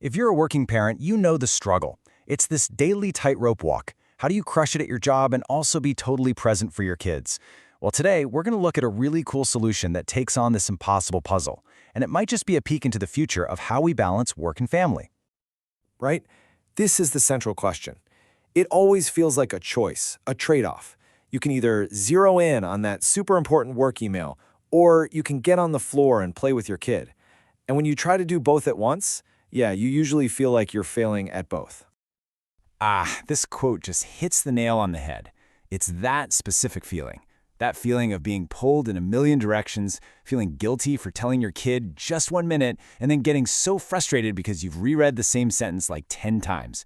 If you're a working parent, you know the struggle. It's this daily tightrope walk. How do you crush it at your job and also be totally present for your kids? Well, today, we're going to look at a really cool solution that takes on this impossible puzzle. And it might just be a peek into the future of how we balance work and family. Right? This is the central question. It always feels like a choice, a trade-off. You can either zero in on that super important work email, or you can get on the floor and play with your kid. And when you try to do both at once, you usually feel like you're failing at both. This quote just hits the nail on the head. It's that specific feeling. That feeling of being pulled in a million directions, feeling guilty for telling your kid just 1 minute, and then getting so frustrated because you've reread the same sentence like 10 times.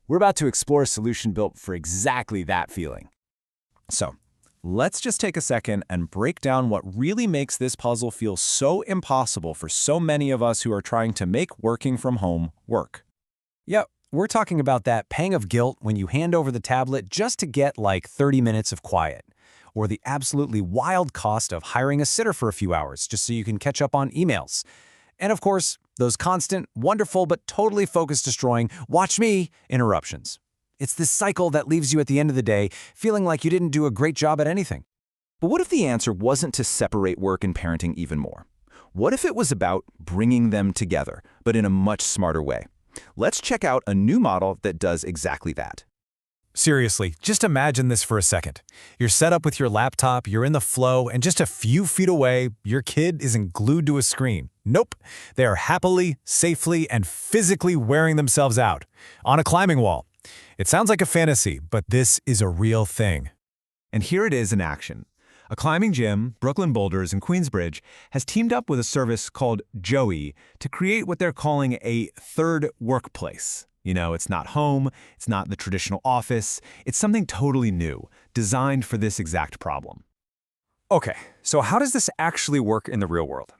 We're about to explore a solution built for exactly that feeling. So, let's just take a second and break down what really makes this puzzle feel so impossible for so many of us who are trying to make working from home work. Yep, we're talking about that pang of guilt when you hand over the tablet just to get like 30 minutes of quiet, or the absolutely wild cost of hiring a sitter for a few hours just so you can catch up on emails. And of course, those constant, wonderful, but totally focus-destroying "watch me" interruptions. It's this cycle that leaves you at the end of the day feeling like you didn't do a great job at anything. But what if the answer wasn't to separate work and parenting even more? What if it was about bringing them together, but in a much smarter way? Let's check out a new model that does exactly that. Seriously, just imagine this for a second. You're set up with your laptop, you're in the flow, and just a few feet away, your kid isn't glued to a screen. Nope. They are happily, safely, and physically wearing themselves out on a climbing wall. It sounds like a fantasy, but this is a real thing. And here it is in action. A climbing gym, Brooklyn Boulders in Queensbridge, has teamed up with a service called Joie to create what they're calling a third workplace. You know, it's not home, it's not the traditional office, it's something totally new, designed for this exact problem. Okay, so how does this actually work in the real world?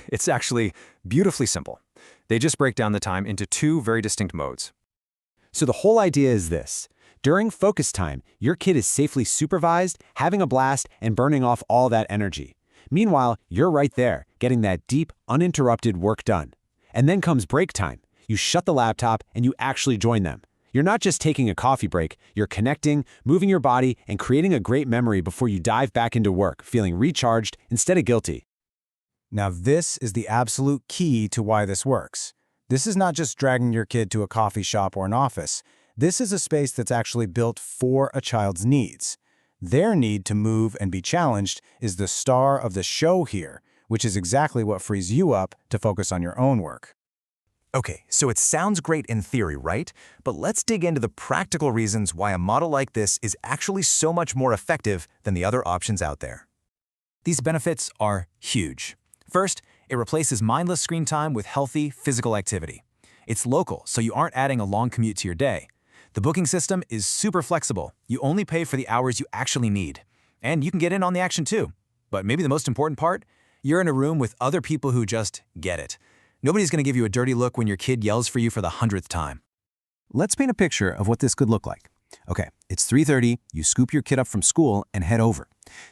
It's actually beautifully simple. They just break down the time into two very distinct modes. So the whole idea is this. During focus time, your kid is safely supervised, having a blast, and burning off all that energy. Meanwhile, you're right there, getting that deep, uninterrupted work done. And then comes break time. You shut the laptop and you actually join them. You're not just taking a coffee break, you're connecting, moving your body, and creating a great memory before you dive back into work, feeling recharged instead of guilty. Now this is the absolute key to why this works. This is not just dragging your kid to a coffee shop or an office. This is a space that's actually built for a child's needs. Their need to move and be challenged is the star of the show here, which is exactly what frees you up to focus on your own work. Okay, so it sounds great in theory, right? But let's dig into the practical reasons why a model like this is actually so much more effective than the other options out there. These benefits are huge. First, it replaces mindless screen time with healthy physical activity. It's local, so you aren't adding a long commute to your day. The booking system is super flexible. You only pay for the hours you actually need. And you can get in on the action too. But maybe the most important part, you're in a room with other people who just get it. Nobody's going to give you a dirty look when your kid yells for you for the 100th time. Let's paint a picture of what this could look like. Okay, it's 3:30, you scoop your kid up from school and head over.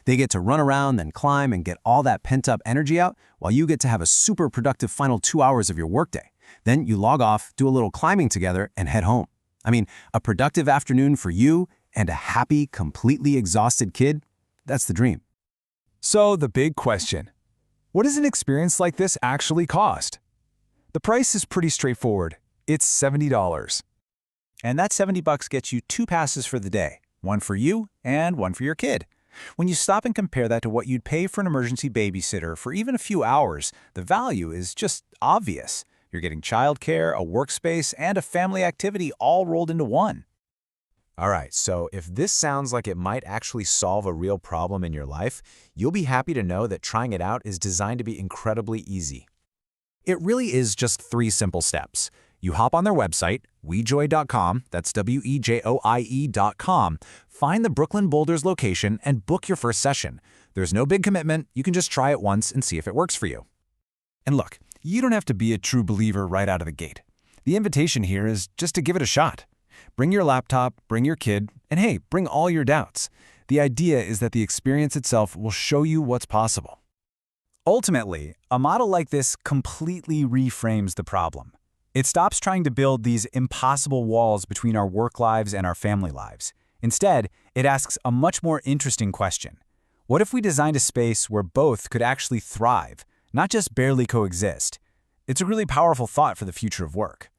They get to run around, then climb and get all that pent-up energy out while you get to have a super productive final 2 hours of your workday. Then you log off, do a little climbing together, and head home. I mean, a productive afternoon for you and a happy, completely exhausted kid, that's the dream. So the big question, what does an experience like this actually cost? The price is pretty straightforward. It's $70. And that $70 gets you 2 passes for the day, one for you and one for your kid. When you stop and compare that to what you'd pay for an emergency babysitter for even a few hours, the value is just obvious. You're getting childcare, a workspace, and a family activity all rolled into one. All right, so if this sounds like it might actually solve a real problem in your life, you'll be happy to know that trying it out is designed to be incredibly easy. It really is just 3 simple steps. You hop on their website, wejoie.com, that's wejoie.com, find the Brooklyn Boulders location, and book your first session. There's no big commitment, you can just try it once and see if it works for you. And look, you don't have to be a true believer right out of the gate. The invitation here is just to give it a shot. Bring your laptop, bring your kid, and hey, bring all your doubts. The idea is that the experience itself will show you what's possible. Ultimately, a model like this completely reframes the problem. It stops trying to build these impossible walls between our work lives and our family lives. Instead, it asks a much more interesting question. What if we designed a space where both could actually thrive, not just barely coexist? It's a really powerful thought for the future of work.